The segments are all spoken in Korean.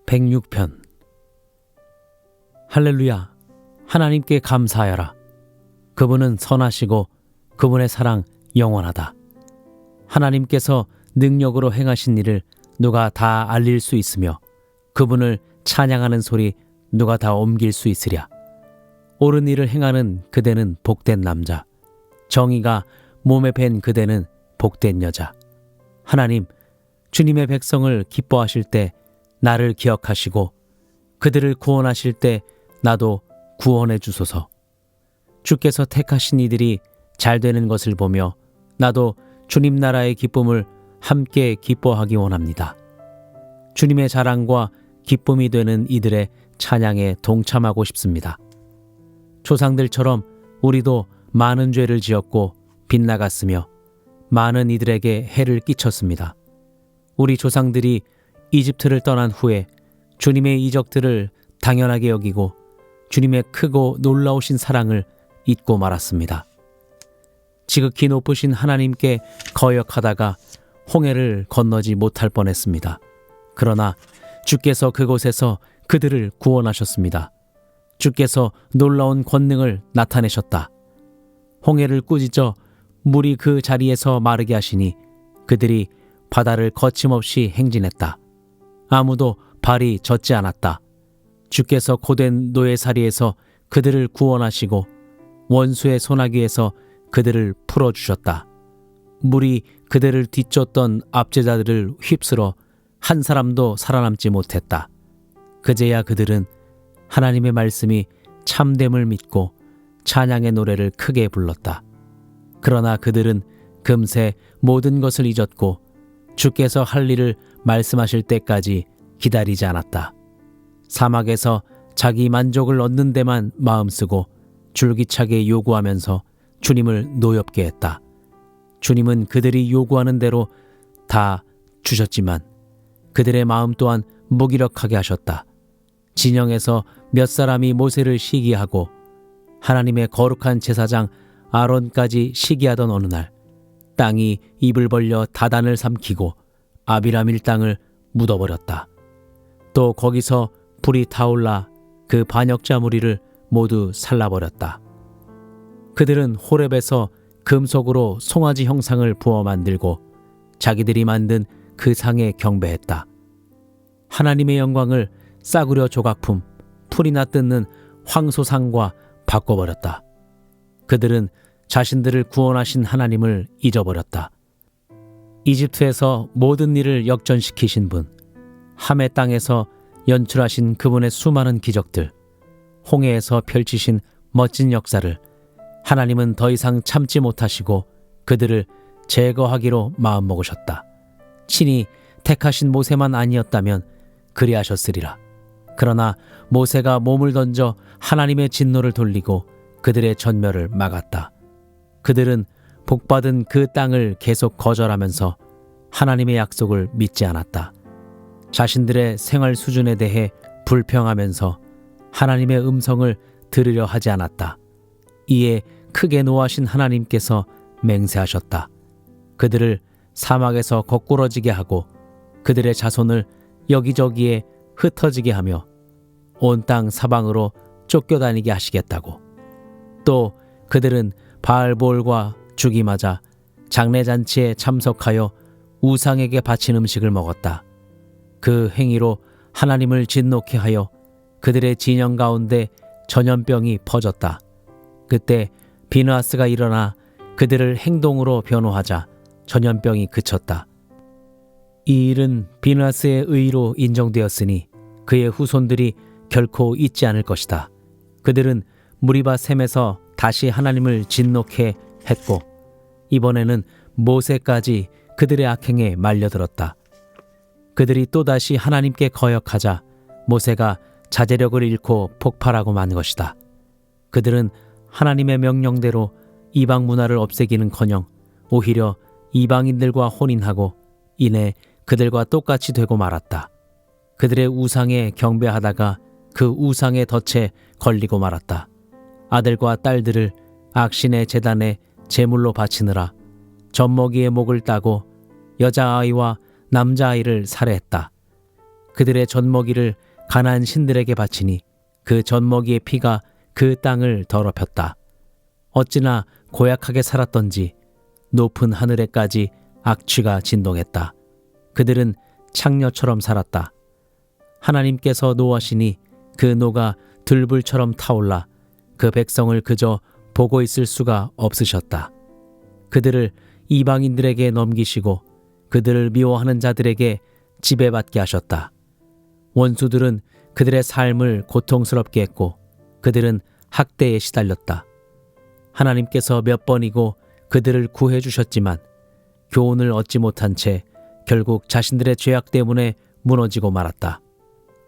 106편. 할렐루야. 하나님께 감사하여라. 그분은 선하시고 그분의 사랑 영원하다. 하나님께서 능력으로 행하신 일을 누가 다 알릴 수 있으며 그분을 찬양하는 소리 누가 다 옮길 수 있으랴. 옳은 일을 행하는 그대는 복된 남자, 정의가 몸에 밴 그대는 복된 여자. 하나님, 주님의 백성을 기뻐하실 때 나를 기억하시고 그들을 구원하실 때 나도 구원해 주소서. 주께서 택하신 이들이 잘 되는 것을 보며 나도 주님 나라의 기쁨을 함께 기뻐하기 원합니다. 주님의 자랑과 기쁨이 되는 이들의 찬양에 동참하고 싶습니다. 조상들처럼 우리도 많은 죄를 지었고 빗나갔으며 많은 이들에게 해를 끼쳤습니다. 우리 조상들이 이집트를 떠난 후에 주님의 이적들을 당연하게 여기고 주님의 크고 놀라우신 사랑을 잊고 말았습니다. 지극히 높으신 하나님께 거역하다가 홍해를 건너지 못할 뻔했습니다. 그러나 주께서 그곳에서 그들을 구원하셨습니다. 주께서 놀라운 권능을 나타내셨다. 홍해를 꾸짖어 물이 그 자리에서 마르게 하시니 그들이 바다를 거침없이 행진했다. 아무도 발이 젖지 않았다. 주께서 고된 노예살이에서 그들을 구원하시고 원수의 소나기에서 그들을 풀어주셨다. 물이 그들을 뒤쫓던 압제자들을 휩쓸어 한 사람도 살아남지 못했다. 그제야 그들은 하나님의 말씀이 참됨을 믿고 찬양의 노래를 크게 불렀다. 그러나 그들은 금세 모든 것을 잊었고 주께서 할 일을 말씀하실 때까지 기다리지 않았다. 사막에서 자기 만족을 얻는 데만 마음쓰고 줄기차게 요구하면서 주님을 노엽게 했다. 주님은 그들이 요구하는 대로 다 주셨지만 그들의 마음 또한 무기력하게 하셨다. 진영에서 몇 사람이 모세를 시기하고 하나님의 거룩한 제사장 아론까지 시기하던 어느 날 땅이 입을 벌려 다단을 삼키고 아비라밀 땅을 묻어버렸다. 또 거기서 불이 타올라 그 반역자 무리를 모두 살라버렸다. 그들은 호렙에서 금속으로 송아지 형상을 부어 만들고 자기들이 만든 그 상에 경배했다. 하나님의 영광을 싸구려 조각품, 풀이나 뜯는 황소상과 바꿔버렸다. 그들은 자신들을 구원하신 하나님을 잊어버렸다. 이집트에서 모든 일을 역전시키신 분, 함의 땅에서 연출하신 그분의 수많은 기적들, 홍해에서 펼치신 멋진 역사를 하나님은 더 이상 참지 못하시고 그들을 제거하기로 마음먹으셨다. 친히 택하신 모세만 아니었다면 그리하셨으리라. 그러나 모세가 몸을 던져 하나님의 진노를 돌리고 그들의 전멸을 막았다. 그들은 복받은 그 땅을 계속 거절하면서 하나님의 약속을 믿지 않았다. 자신들의 생활 수준에 대해 불평하면서 하나님의 음성을 들으려 하지 않았다. 이에 크게 노하신 하나님께서 맹세하셨다. 그들을 사막에서 거꾸러지게 하고 그들의 자손을 여기저기에 흩어지게 하며 온 땅 사방으로 쫓겨다니게 하시겠다고. 또 그들은 바알볼과 죽이 맞아 장례잔치에 참석하여 우상에게 바친 음식을 먹었다. 그 행위로 하나님을 진노케 하여 그들의 진영 가운데 전염병이 퍼졌다. 그때 비느하스가 일어나 그들을 행동으로 변호하자 전염병이 그쳤다. 이 일은 비느하스의 의로 인정되었으니 그의 후손들이 결코 잊지 않을 것이다. 그들은 무리바 샘에서 다시 하나님을 진노케 했고 이번에는 모세까지 그들의 악행에 말려들었다. 그들이 또다시 하나님께 거역하자 모세가 자제력을 잃고 폭발하고 만 것이다. 그들은 하나님의 명령대로 이방 문화를 없애기는커녕 오히려 이방인들과 혼인하고 이내 그들과 똑같이 되고 말았다. 그들의 우상에 경배하다가 그 우상의 덫에 걸리고 말았다. 아들과 딸들을 악신의 제단에 제물로 바치느라 젖먹이의 목을 따고 여자아이와 남자아이를 살해했다. 그들의 젖먹이를 가나안 신들에게 바치니 그 젖먹이의 피가 그 땅을 더럽혔다. 어찌나 고약하게 살았던지 높은 하늘에까지 악취가 진동했다. 그들은 창녀처럼 살았다. 하나님께서 노하시니 그 노가 들불처럼 타올라 그 백성을 그저 보고 있을 수가 없으셨다. 그들을 이방인들에게 넘기시고 그들을 미워하는 자들에게 지배받게 하셨다. 원수들은 그들의 삶을 고통스럽게 했고 그들은 학대에 시달렸다. 하나님께서 몇 번이고 그들을 구해 주셨지만 교훈을 얻지 못한 채 결국 자신들의 죄악 때문에 무너지고 말았다.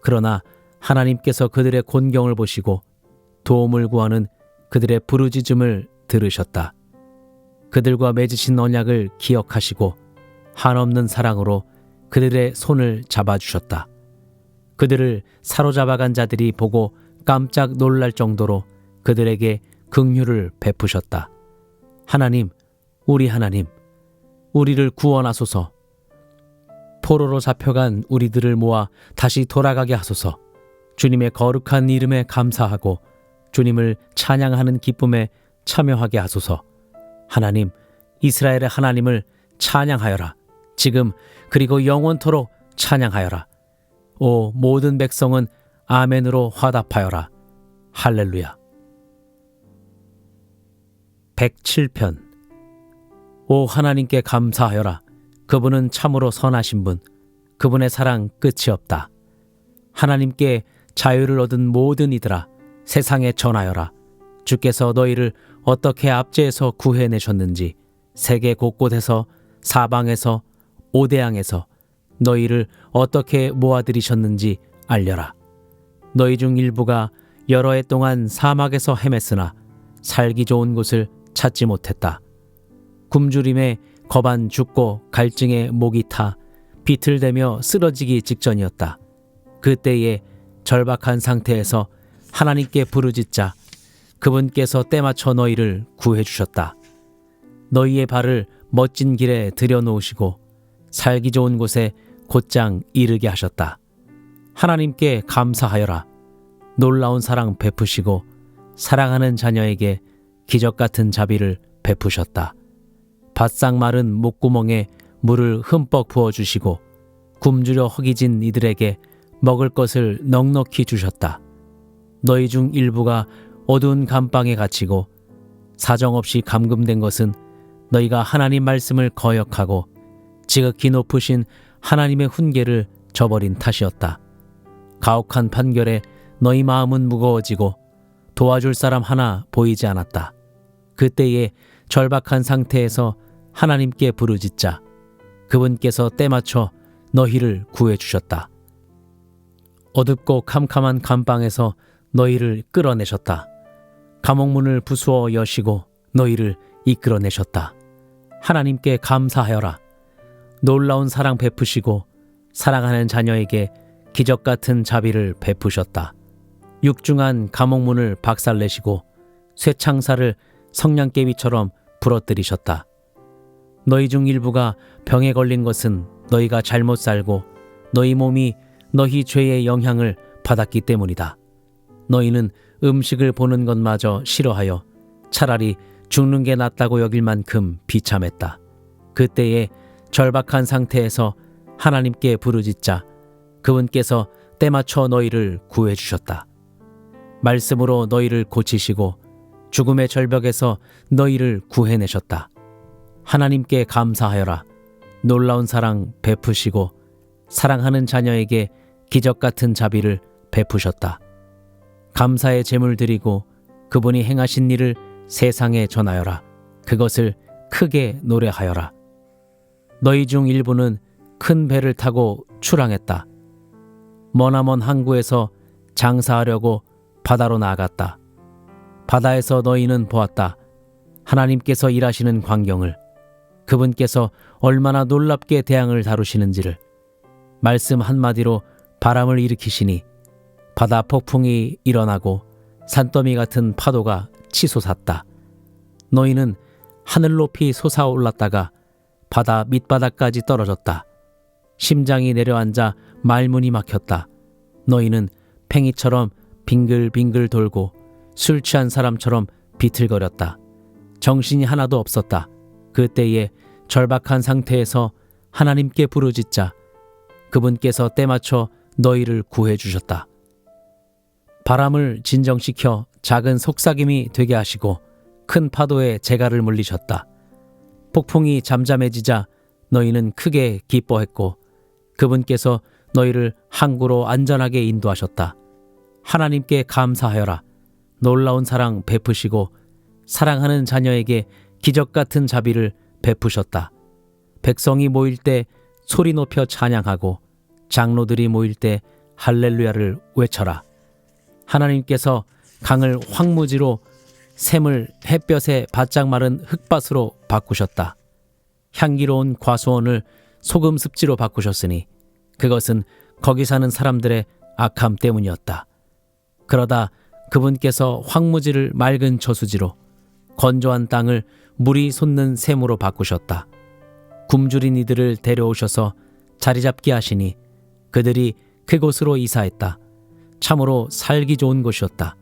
그러나 하나님께서 그들의 곤경을 보시고 도움을 구하는 그들의 부르짖음을 들으셨다. 그들과 맺으신 언약을 기억하시고 한없는 사랑으로 그들의 손을 잡아주셨다. 그들을 사로잡아간 자들이 보고 깜짝 놀랄 정도로 그들에게 긍휼을 베푸셨다. 하나님, 우리 하나님, 우리를 구원하소서. 포로로 잡혀간 우리들을 모아 다시 돌아가게 하소서. 주님의 거룩한 이름에 감사하고 주님을 찬양하는 기쁨에 참여하게 하소서. 하나님, 이스라엘의 하나님을 찬양하여라. 지금 그리고 영원토록 찬양하여라. 오 모든 백성은 아멘으로 화답하여라. 할렐루야. 107편. 오 하나님께 감사하여라. 그분은 참으로 선하신 분. 그분의 사랑 끝이 없다. 하나님께 자유를 얻은 모든 이들아 세상에 전하여라. 주께서 너희를 어떻게 압제에서 구해내셨는지 세계 곳곳에서 사방에서 오대양에서 너희를 어떻게 모아들이셨는지 알려라. 너희 중 일부가 여러 해 동안 사막에서 헤맸으나 살기 좋은 곳을 찾지 못했다. 굶주림에 겁안 죽고 갈증에 목이 타 비틀대며 쓰러지기 직전이었다. 그때에 절박한 상태에서 하나님께 부르짖자 그분께서 때맞춰 너희를 구해주셨다. 너희의 발을 멋진 길에 들여놓으시고 살기 좋은 곳에 곧장 이르게 하셨다. 하나님께 감사하여라. 놀라운 사랑 베푸시고 사랑하는 자녀에게 기적같은 자비를 베푸셨다. 바싹 마른 목구멍에 물을 흠뻑 부어주시고 굶주려 허기진 이들에게 먹을 것을 넉넉히 주셨다. 너희 중 일부가 어두운 감방에 갇히고 사정없이 감금된 것은 너희가 하나님 말씀을 거역하고 지극히 높으신 하나님의 훈계를 저버린 탓이었다. 가혹한 판결에 너희 마음은 무거워지고 도와줄 사람 하나 보이지 않았다. 그때에 절박한 상태에서 하나님께 부르짖자 그분께서 때맞춰 너희를 구해주셨다. 어둡고 캄캄한 감방에서 너희를 끌어내셨다. 감옥문을 부수어 여시고 너희를 이끌어내셨다. 하나님께 감사하여라. 놀라운 사랑 베푸시고 사랑하는 자녀에게 기적같은 자비를 베푸셨다. 육중한 감옥문을 박살내시고 쇠창살을 성냥개비처럼 부러뜨리셨다. 너희 중 일부가 병에 걸린 것은 너희가 잘못 살고 너희 몸이 너희 죄의 영향을 받았기 때문이다. 너희는 음식을 보는 것마저 싫어하여 차라리 죽는 게 낫다고 여길 만큼 비참했다. 그때에 절박한 상태에서 하나님께 부르짖자 그분께서 때맞춰 너희를 구해주셨다. 말씀으로 너희를 고치시고 죽음의 절벽에서 너희를 구해내셨다. 하나님께 감사하여라. 놀라운 사랑 베푸시고 사랑하는 자녀에게 기적같은 자비를 베푸셨다. 감사의 제물 드리고 그분이 행하신 일을 세상에 전하여라. 그것을 크게 노래하여라. 너희 중 일부는 큰 배를 타고 출항했다. 머나먼 항구에서 장사하려고 바다로 나아갔다. 바다에서 너희는 보았다. 하나님께서 일하시는 광경을, 그분께서 얼마나 놀랍게 대항을 다루시는지를. 말씀 한마디로 바람을 일으키시니 바다 폭풍이 일어나고 산더미 같은 파도가 치솟았다. 너희는 하늘 높이 솟아올랐다가 바다 밑바닥까지 떨어졌다. 심장이 내려앉아 말문이 막혔다. 너희는 팽이처럼 빙글빙글 돌고 술 취한 사람처럼 비틀거렸다. 정신이 하나도 없었다. 그때에 절박한 상태에서 하나님께 부르짖자 그분께서 때맞춰 너희를 구해 주셨다. 바람을 진정시켜 작은 속삭임이 되게 하시고 큰 파도에 재갈을 물리셨다. 폭풍이 잠잠해지자 너희는 크게 기뻐했고 그분께서 너희를 항구로 안전하게 인도하셨다. 하나님께 감사하여라. 놀라운 사랑 베푸시고 사랑하는 자녀에게 기적 같은 자비를 베푸셨다. 백성이 모일 때 소리 높여 찬양하고 장로들이 모일 때 할렐루야를 외쳐라. 하나님께서 강을 황무지로 샘을 햇볕에 바짝 마른 흙밭으로 바꾸셨다. 향기로운 과수원을 소금 습지로 바꾸셨으니 그것은 거기 사는 사람들의 악함 때문이었다. 그러다 그분께서 황무지를 맑은 저수지로 건조한 땅을 물이 솟는 샘으로 바꾸셨다. 굶주린 이들을 데려오셔서 자리 잡게 하시니 그들이 그곳으로 이사했다. 참으로 살기 좋은 곳이었다.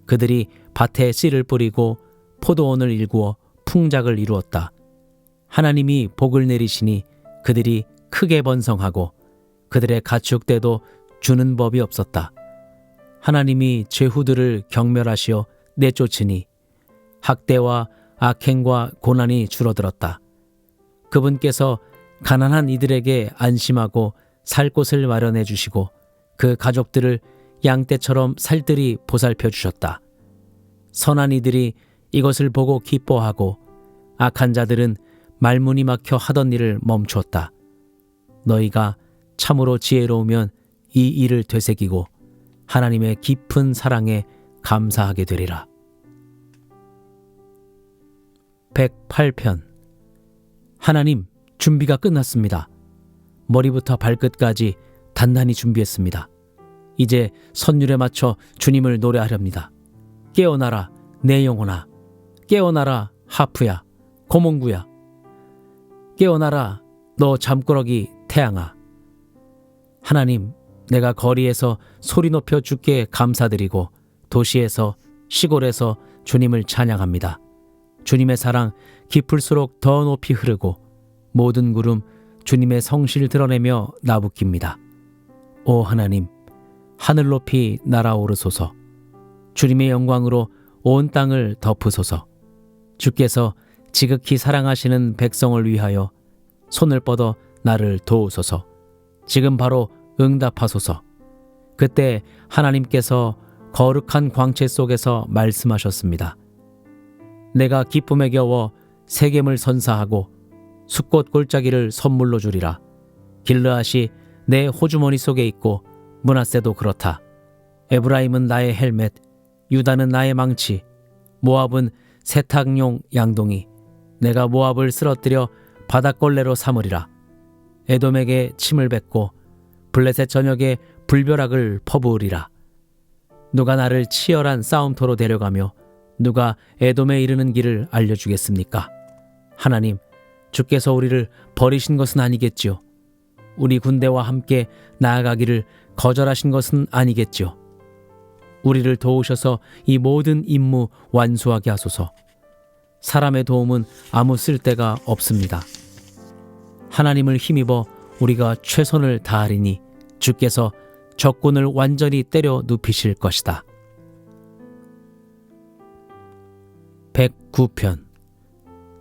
그들이 밭에 씨를 뿌리고 포도원을 일구어 풍작을 이루었다. 하나님이 복을 내리시니 그들이 크게 번성하고 그들의 가축대도 주는 법이 없었다. 하나님이 죄후들을 경멸하시어 내쫓으니 학대와 악행과 고난이 줄어들었다. 그분께서 가난한 이들에게 안심하고 살 곳을 마련해 주시고 그 가족들을 양떼처럼 살뜰히 보살펴 주셨다. 선한 이들이 이것을 보고 기뻐하고 악한 자들은 말문이 막혀 하던 일을 멈추었다. 너희가 참으로 지혜로우면 이 일을 되새기고 하나님의 깊은 사랑에 감사하게 되리라. 108편. 하나님, 준비가 끝났습니다. 머리부터 발끝까지 단단히 준비했습니다. 이제 선율에 맞춰 주님을 노래하렵니다. 깨어나라 내 영혼아, 깨어나라 하프야, 고몽구야. 깨어나라 너 잠꾸러기 태양아. 하나님, 내가 거리에서 소리 높여 주께 감사드리고 도시에서 시골에서 주님을 찬양합니다. 주님의 사랑 깊을수록 더 높이 흐르고 모든 구름 주님의 성실 드러내며 나부깁니다. 오 하나님, 하늘 높이 날아오르소서. 주님의 영광으로 온 땅을 덮으소서. 주께서 지극히 사랑하시는 백성을 위하여 손을 뻗어 나를 도우소서. 지금 바로 응답하소서. 그때 하나님께서 거룩한 광채 속에서 말씀하셨습니다. 내가 기쁨에 겨워 세겜을 선사하고 숫꽃 골짜기를 선물로 주리라. 길르앗이 내 호주머니 속에 있고 므낫세도 그렇다. 에브라임은 나의 헬멧, 유다는 나의 망치, 모압은 세탁용 양동이. 내가 모압을 쓰러뜨려 바닷걸레로 삼으리라. 에돔에게 침을 뱉고 블레셋 전역에 불벼락을 퍼부으리라. 누가 나를 치열한 싸움터로 데려가며 누가 에돔에 이르는 길을 알려주겠습니까? 하나님, 주께서 우리를 버리신 것은 아니겠지요. 우리 군대와 함께 나아가기를 거절하신 것은 아니겠지요. 우리를 도우셔서 이 모든 임무 완수하게 하소서. 사람의 도움은 아무 쓸데가 없습니다. 하나님을 힘입어 우리가 최선을 다하리니 주께서 적군을 완전히 때려 눕히실 것이다. 109편.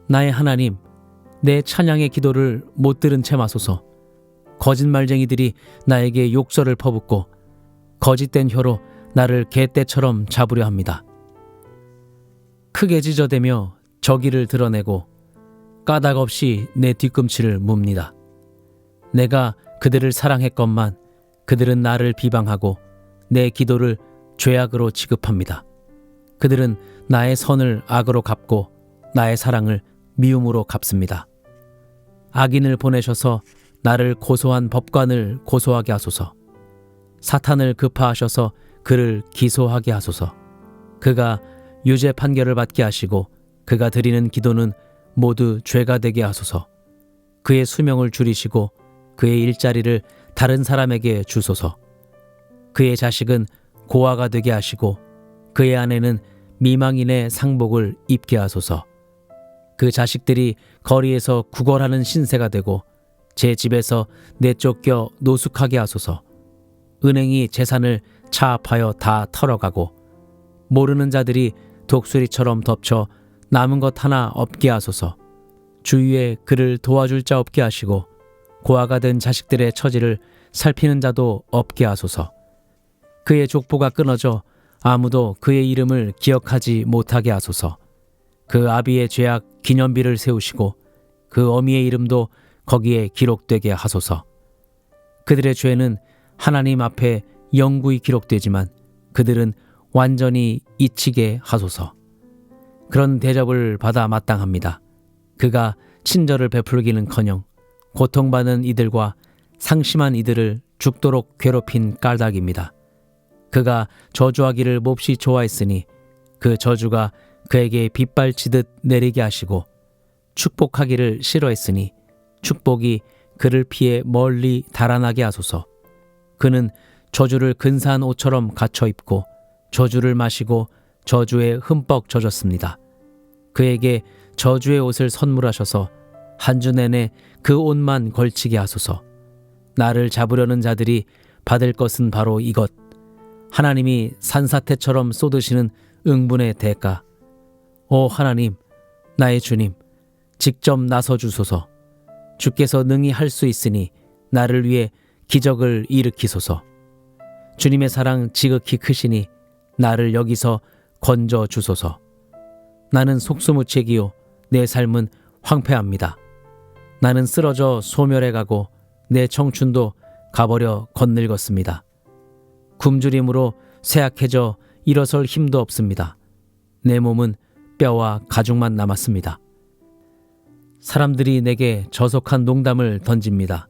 나의 하나님, 내 찬양의 기도를 못 들은 채 마소서. 거짓말쟁이들이 나에게 욕설을 퍼붓고 거짓된 혀로 나를 개떼처럼 잡으려 합니다. 크게 짖어대며 저기를 드러내고 까닭 없이 내 뒤꿈치를 뭅니다. 내가 그들을 사랑했건만 그들은 나를 비방하고 내 기도를 죄악으로 취급합니다. 그들은 나의 선을 악으로 갚고 나의 사랑을 미움으로 갚습니다. 악인을 보내셔서 나를 고소한 법관을 고소하게 하소서. 사탄을 급파하셔서 그를 기소하게 하소서. 그가 유죄 판결을 받게 하시고 그가 드리는 기도는 모두 죄가 되게 하소서. 그의 수명을 줄이시고 그의 일자리를 다른 사람에게 주소서. 그의 자식은 고아가 되게 하시고 그의 아내는 미망인의 상복을 입게 하소서. 그 자식들이 거리에서 구걸하는 신세가 되고 제 집에서 내쫓겨 노숙하게 하소서. 은행이 재산을 차압하여 다 털어가고 모르는 자들이 독수리처럼 덮쳐 남은 것 하나 없게 하소서. 주위에 그를 도와줄 자 없게 하시고 고아가 된 자식들의 처지를 살피는 자도 없게 하소서. 그의 족보가 끊어져 아무도 그의 이름을 기억하지 못하게 하소서. 그 아비의 죄악 기념비를 세우시고 그 어미의 이름도 거기에 기록되게 하소서. 그들의 죄는 하나님 앞에 영구히 기록되지만 그들은 완전히 잊히게 하소서. 그런 대접을 받아 마땅합니다. 그가 친절을 베풀기는커녕 고통받는 이들과 상심한 이들을 죽도록 괴롭힌 까닭입니다. 그가 저주하기를 몹시 좋아했으니 그 저주가 그에게 빗발치듯 내리게 하시고 축복하기를 싫어했으니 축복이 그를 피해 멀리 달아나게 하소서. 그는 저주를 근사한 옷처럼 갖춰 입고 저주를 마시고 저주에 흠뻑 젖었습니다. 그에게 저주의 옷을 선물하셔서 한 주 내내 그 옷만 걸치게 하소서. 나를 잡으려는 자들이 받을 것은 바로 이것. 하나님이 산사태처럼 쏟으시는 응분의 대가. 오 하나님, 나의 주님, 직접 나서 주소서. 주께서 능히 할 수 있으니 나를 위해 기적을 일으키소서. 주님의 사랑 지극히 크시니 나를 여기서 건져 주소서. 나는 속수무책이요 내 삶은 황폐합니다. 나는 쓰러져 소멸해 가고 내 청춘도 가버려 건늙었습니다. 굶주림으로 쇠약해져 일어설 힘도 없습니다. 내 몸은 뼈와 가죽만 남았습니다. 사람들이 내게 저속한 농담을 던집니다.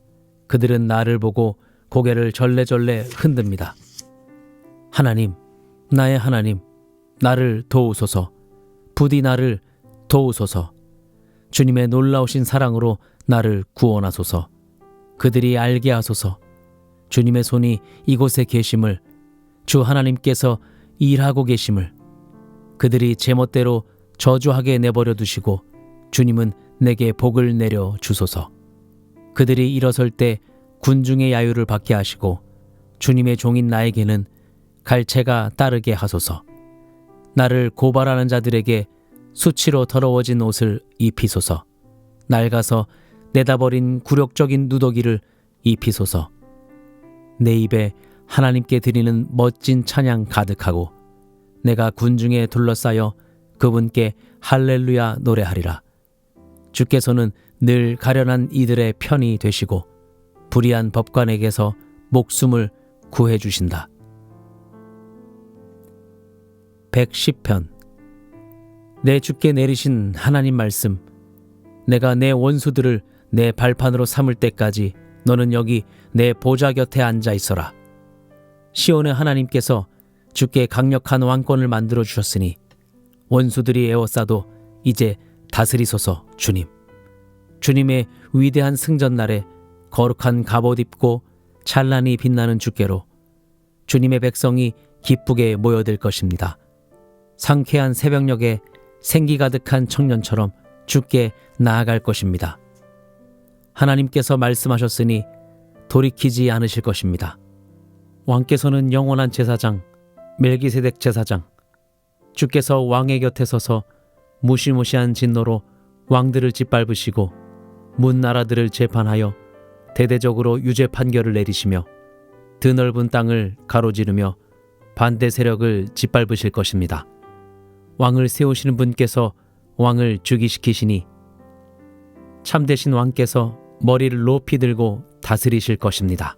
그들은 나를 보고 고개를 절레절레 흔듭니다. 하나님, 나의 하나님, 나를 도우소서. 부디 나를 도우소서. 주님의 놀라우신 사랑으로 나를 구원하소서. 그들이 알게 하소서. 주님의 손이 이곳에 계심을, 주 하나님께서 일하고 계심을. 그들이 제멋대로 저주하게 내버려 두시고 주님은 내게 복을 내려 주소서. 그들이 일어설 때 군중의 야유를 받게 하시고 주님의 종인 나에게는 갈채가 따르게 하소서. 나를 고발하는 자들에게 수치로 더러워진 옷을 입히소서. 낡아서 내다버린 굴욕적인 누더기를 입히소서. 내 입에 하나님께 드리는 멋진 찬양 가득하고 내가 군중에 둘러싸여 그분께 할렐루야 노래하리라. 주께서는 늘 가련한 이들의 편이 되시고 불의한 법관에게서 목숨을 구해 주신다. 110편. 내 주께 내리신 하나님 말씀. 내가 내 원수들을 내 발판으로 삼을 때까지 너는 여기 내 보좌 곁에 앉아 있어라. 시온의 하나님께서 주께 강력한 왕권을 만들어 주셨으니 원수들이 에워싸도 이제 다스리소서. 주님. 주님의 위대한 승전날에 거룩한 갑옷 입고 찬란히 빛나는 주께로 주님의 백성이 기쁘게 모여들 것입니다. 상쾌한 새벽녘에 생기 가득한 청년처럼 주께 나아갈 것입니다. 하나님께서 말씀하셨으니 돌이키지 않으실 것입니다. 왕께서는 영원한 제사장, 멜기세덱 제사장, 주께서 왕의 곁에 서서 무시무시한 진노로 왕들을 짓밟으시고 문 나라들을 재판하여 대대적으로 유죄 판결을 내리시며 드넓은 땅을 가로지르며 반대 세력을 짓밟으실 것입니다. 왕을 세우시는 분께서 왕을 즉위시키시니 참되신 왕께서 머리를 높이 들고 다스리실 것입니다.